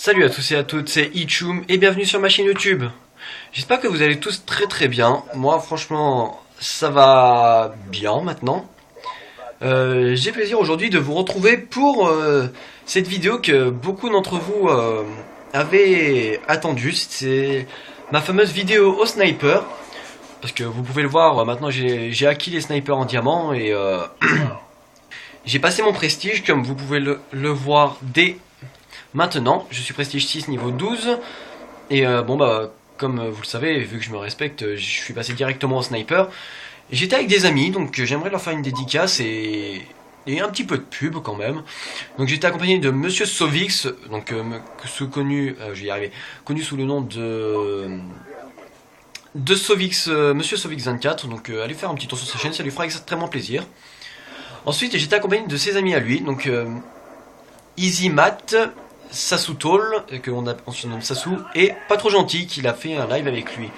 Salut à tous et à toutes, c'est Ichum et bienvenue sur ma chaîne YouTube. J'espère que vous allez tous très bien. Moi franchement ça va bien maintenant. J'ai plaisir aujourd'hui de vous retrouver pour cette vidéo que beaucoup d'entre vous avaient attendue. C'est ma fameuse vidéo au sniper. Parce que vous pouvez le voir, maintenant j'ai acquis les snipers en diamant et j'ai passé mon prestige comme vous pouvez le voir dès maintenant. Je suis prestige 6 niveau 12 et comme vous le savez, vu que je me respecte, je suis passé directement au sniper. J'étais avec des amis, donc j'aimerais leur faire une dédicace et un petit peu de pub quand même. Donc j'étais accompagné de Monsieur Sovix, donc connu, je vais y arriver, connu sous le nom de Sovix, Monsieur Sovix 24. Donc allez faire un petit tour sur sa chaîne, ça lui fera extrêmement plaisir. Ensuite j'étais accompagné de ses amis à lui, donc EasyMat, Sasutol, on surnomme Sasu, et Pas Trop Gentil, qui a fait un live avec lui.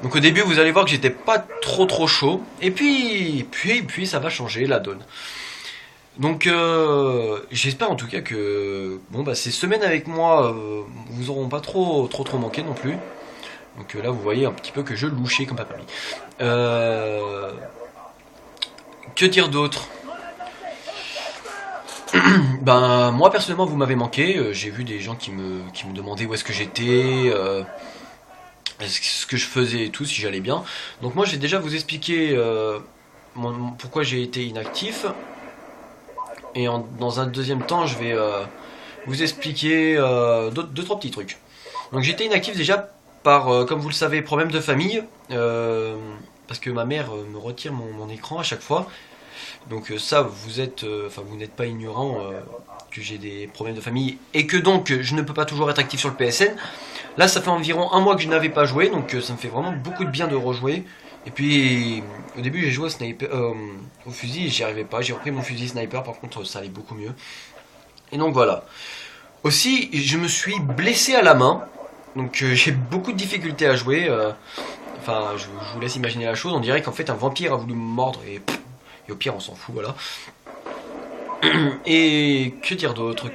Donc au début vous allez voir que j'étais pas trop chaud, et puis ça va changer la donne. Donc j'espère en tout cas que ces semaines avec moi vous auront pas trop manqué non plus. Donc là vous voyez un petit peu que je louchais comme papa. Que dire d'autre? Ben moi personnellement vous m'avez manqué, j'ai vu des gens qui me demandaient où est-ce que j'étais, ce que je faisais et tout, si j'allais bien. Donc moi j'ai déjà vous expliqué pourquoi j'ai été inactif. Et dans un deuxième temps je vais vous expliquer deux trois petits trucs. Donc j'étais inactif déjà par, comme vous le savez, problème de famille, parce que ma mère me retire mon écran à chaque fois. Donc ça, vous n'êtes pas ignorant que j'ai des problèmes de famille et que donc je ne peux pas toujours être actif sur le PSN. Là, ça fait environ un mois que je n'avais pas joué, donc ça me fait vraiment beaucoup de bien de rejouer. Et puis au début, j'ai joué au fusil, et j'y arrivais pas. J'ai repris mon fusil sniper, par contre, ça allait beaucoup mieux. Et donc voilà. Aussi, je me suis blessé à la main, donc j'ai beaucoup de difficultés à jouer. Je vous laisse imaginer la chose. On dirait qu'en fait un vampire a voulu me mordre et au pire on s'en fout, voilà. Et que dire d'autre.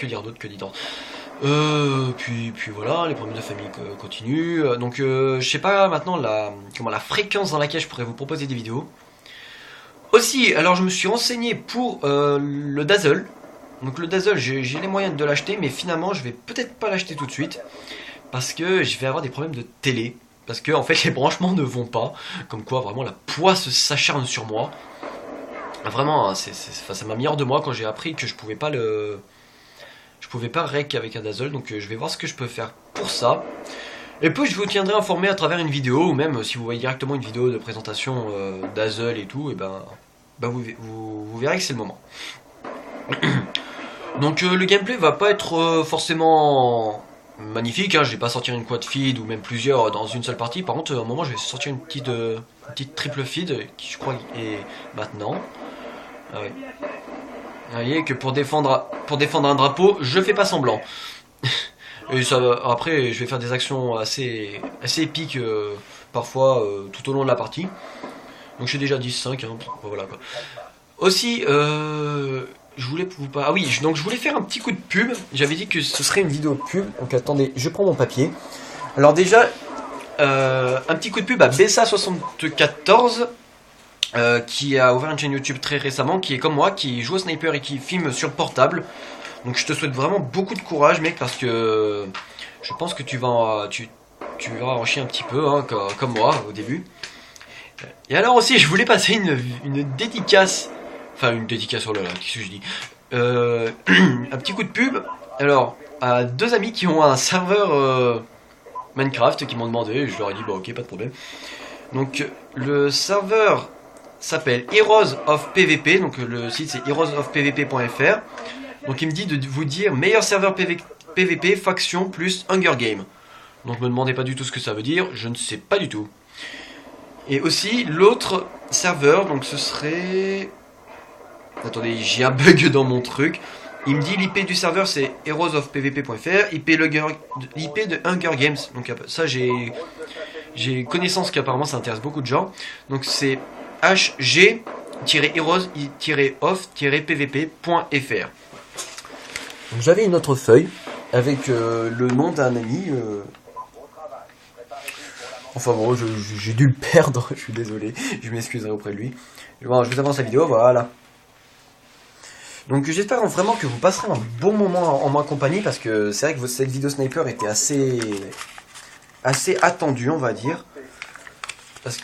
Puis voilà, les problèmes de famille continuent. Donc je sais pas maintenant la fréquence dans laquelle je pourrais vous proposer des vidéos. Aussi, alors je me suis renseigné pour le Dazzle. Donc le Dazzle, j'ai les moyens de l'acheter, mais finalement je vais peut-être pas l'acheter tout de suite parce que je vais avoir des problèmes de télé. Parce que en fait les branchements ne vont pas. Comme quoi vraiment la poisse s'acharne sur moi. Vraiment, ça m'a mis hors de moi quand j'ai appris que je pouvais pas rec avec un Dazzle, donc je vais voir ce que je peux faire pour ça. Et puis je vous tiendrai informé à travers une vidéo, ou même si vous voyez directement une vidéo de présentation Dazzle et tout, et vous verrez que c'est le moment. Donc le gameplay va pas être forcément magnifique, hein. Je vais pas sortir une quad feed ou même plusieurs dans une seule partie. Par contre à un moment je vais sortir une petite triple feed qui je crois est maintenant. Ah oui. Vous voyez que pour défendre un drapeau, je fais pas semblant. Et ça, après, je vais faire des actions assez épiques parfois tout au long de la partie. Donc j'ai déjà 10-5, hein, voilà quoi. Aussi, je voulais vous parler. Ah oui, donc je voulais faire un petit coup de pub. J'avais dit que ce serait une vidéo de pub. Donc attendez, je prends mon papier. Alors déjà, un petit coup de pub à Bessa74. Qui a ouvert une chaîne YouTube très récemment, qui est comme moi, qui joue au sniper et qui filme sur portable. Donc je te souhaite vraiment beaucoup de courage, mec, parce que je pense que tu vas en chier un petit peu, hein, comme moi au début. Et alors aussi, je voulais passer une dédicace, oh là là, qu'est-ce que je dis, un petit coup de pub. Alors à deux amis qui ont un serveur Minecraft qui m'ont demandé, je leur ai dit bah ok, pas de problème. Donc le serveur s'appelle Heroes of PVP, donc le site c'est heroesofpvp.fr. Donc il me dit de vous dire meilleur serveur PVP faction plus Hunger Game. Donc me demandez pas du tout ce que ça veut dire, je ne sais pas du tout. Et aussi l'autre serveur, donc ce serait... Attendez, j'ai un bug dans mon truc. Il me dit l'IP du serveur c'est heroesofpvp.fr, IP de Hunger Games. Donc ça j'ai connaissance qu'apparemment ça intéresse beaucoup de gens. Donc c'est hg-heroes-off-pvp.fr. Donc j'avais une autre feuille avec le nom d'un ami. Enfin bon, j'ai dû le perdre, je suis désolé, je m'excuserai auprès de lui. Bon, je vous avance la vidéo, voilà. Donc j'espère vraiment que vous passerez un bon moment en ma compagnie, parce que c'est vrai que cette vidéo sniper était assez attendue, on va dire. Parce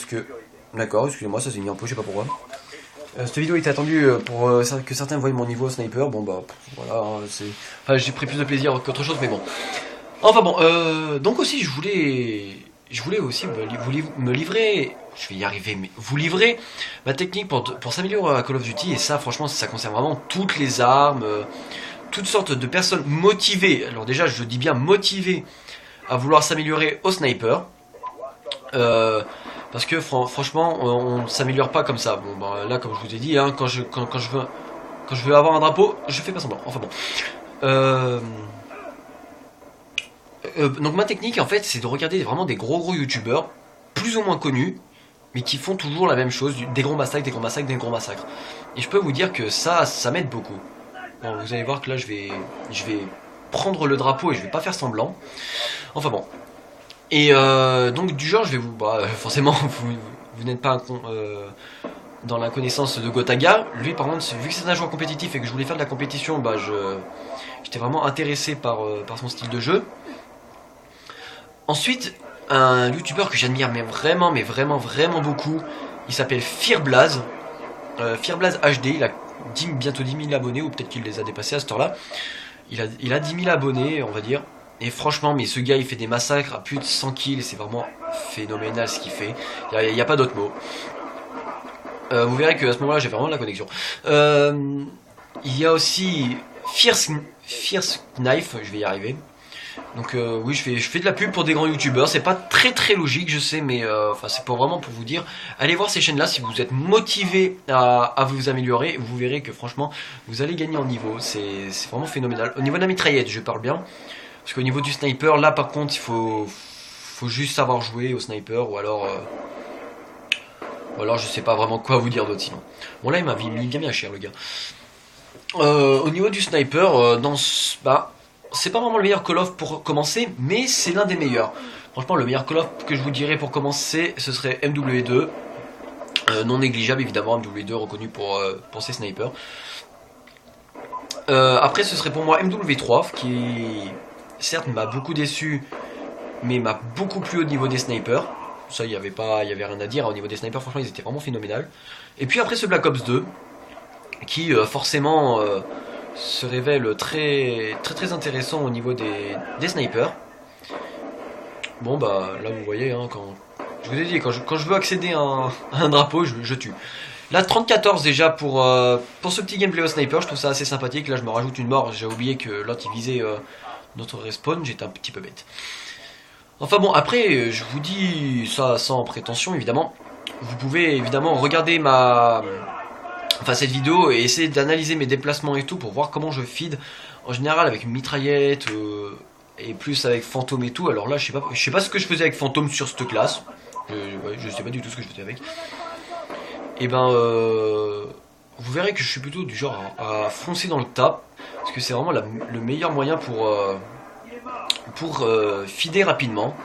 que... D'accord, excusez-moi, ça s'est mis un peu, je sais pas pourquoi. Cette vidéo était attendue pour que certains voient mon niveau sniper. Bon bah voilà, hein, enfin, j'ai pris plus de plaisir qu'autre chose, mais bon. Enfin bon, donc aussi je voulais aussi me livrer, je vais y arriver, mais vous livrer ma technique pour s'améliorer à Call of Duty. Et ça franchement ça concerne vraiment toutes les armes, toutes sortes de personnes motivées. Alors déjà je dis bien motivées à vouloir s'améliorer au sniper. Parce que franchement on ne s'améliore pas comme ça. Bon bah là comme je vous ai dit, hein, quand je veux avoir un drapeau, je fais pas semblant. Enfin bon. Donc ma technique en fait c'est de regarder vraiment des gros youtubeurs plus ou moins connus mais qui font toujours la même chose, des gros massacres, des gros massacres, des gros massacres. Et je peux vous dire que ça m'aide beaucoup. Bon, vous allez voir que là je vais prendre le drapeau et je vais pas faire semblant. Enfin bon. Et donc du genre je vais vous... Bah, forcément vous n'êtes pas dans la connaissance de Gotaga. Lui par contre vu que c'est un joueur compétitif et que je voulais faire de la compétition, bah j'étais vraiment intéressé par son style de jeu. Ensuite, un youtubeur que j'admire mais vraiment beaucoup, il s'appelle Fearblaze, Fearblaze HD, il a bientôt 10 000 abonnés, ou peut-être qu'il les a dépassés à cette heure-là. Il a 10 000 abonnés, on va dire, et franchement, mais ce gars il fait des massacres à plus de 100 kills, c'est vraiment phénoménal ce qu'il fait, il n'y a pas d'autre mot. Vous verrez qu'à ce moment-là j'ai vraiment de la connexion. Il y a aussi Fierce Knife, je vais y arriver. Donc oui, je fais de la pub pour des grands youtubeurs, c'est pas très logique je sais, mais enfin c'est vraiment pour vous dire, allez voir ces chaînes là si vous êtes motivé à vous améliorer, vous verrez que franchement vous allez gagner en niveau, c'est vraiment phénoménal. Au niveau de la mitraillette je parle bien, parce qu'au niveau du sniper là par contre il faut juste savoir jouer au sniper, ou alors je sais pas vraiment quoi vous dire d'autre sinon. Bon là il m'a mis bien cher le gars. Au niveau du sniper, c'est pas vraiment le meilleur Call of pour commencer, mais c'est l'un des meilleurs. Franchement, le meilleur Call of que je vous dirais pour commencer, ce serait MW2. Non négligeable évidemment, MW2 reconnu pour ses snipers. Après, ce serait pour moi MW3, qui certes m'a beaucoup déçu, mais m'a beaucoup plu au niveau des snipers. Ça, il y avait rien à dire. Au niveau des snipers, franchement, ils étaient vraiment phénoménal. Et puis après, ce Black Ops 2, qui forcément... se révèle très intéressant au niveau des snipers. Bon bah là vous voyez, hein, quand je vous ai dit, quand je veux accéder à un drapeau, je tue. Là 34 déjà pour ce petit gameplay au sniper, je trouve ça assez sympathique. Là je me rajoute une mort, j'ai oublié que l'autre il visait notre respawn, j'étais un petit peu bête. Enfin bon, après je vous dis ça sans prétention évidemment. Vous pouvez évidemment regarder cette vidéo et essayer d'analyser mes déplacements et tout pour voir comment je feed en général avec une mitraillette et plus avec fantôme et tout. Alors là je sais pas ce que je faisais avec fantôme sur cette classe, je sais pas du tout ce que je faisais avec. Et ben vous verrez que je suis plutôt du genre à foncer dans le tas, parce que c'est vraiment le meilleur moyen pour feeder rapidement.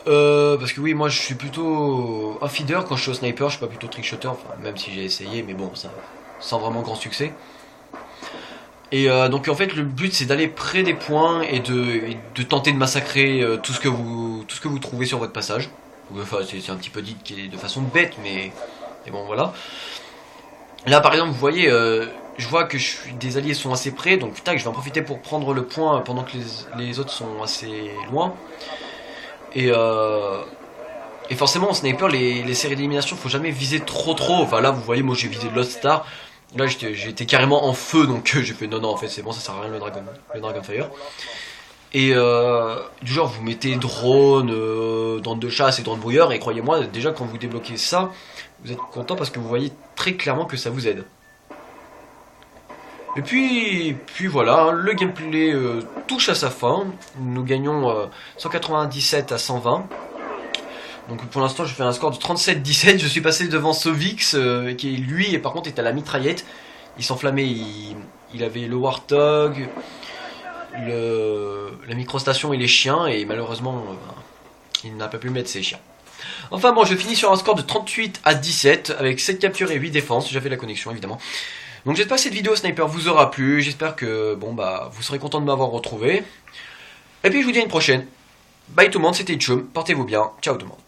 Parce que oui, moi je suis plutôt un feeder quand je suis au sniper, je suis pas plutôt trickshotter, enfin, même si j'ai essayé, mais bon, ça, sans vraiment grand succès. Et donc en fait le but c'est d'aller près des points et de tenter de massacrer tout ce que vous trouvez sur votre passage. Enfin c'est un petit peu dit de façon bête, mais bon voilà. Là par exemple vous voyez, je vois que des alliés sont assez près, donc tac, je vais en profiter pour prendre le point pendant que les autres sont assez loin. Et forcément en sniper les séries d'élimination faut jamais viser trop. Enfin là vous voyez moi j'ai visé Lost Star. Là j'étais carrément en feu, donc j'ai fait non en fait c'est bon, ça sert à rien le Dragonfire. Et du genre vous mettez drone, drone de chasse et drone brouilleur, et croyez-moi déjà quand vous débloquez ça vous êtes content parce que vous voyez très clairement que ça vous aide. Et puis voilà, le gameplay touche à sa fin. Nous gagnons 197 à 120. Donc pour l'instant je fais un score de 37-17. Je suis passé devant Sovix qui lui par contre est à la mitraillette. Il s'enflammait, il avait le Warthog, la microstation et les chiens, et malheureusement, il n'a pas pu mettre ses chiens. Enfin bon, je finis sur un score de 38-17, avec 7 captures et 8 défenses, j'avais la connexion évidemment. Donc j'espère que cette vidéo sniper vous aura plu, j'espère que bon bah vous serez content de m'avoir retrouvé. Et puis je vous dis à une prochaine. Bye tout le monde, c'était Itchum, portez-vous bien, ciao tout le monde.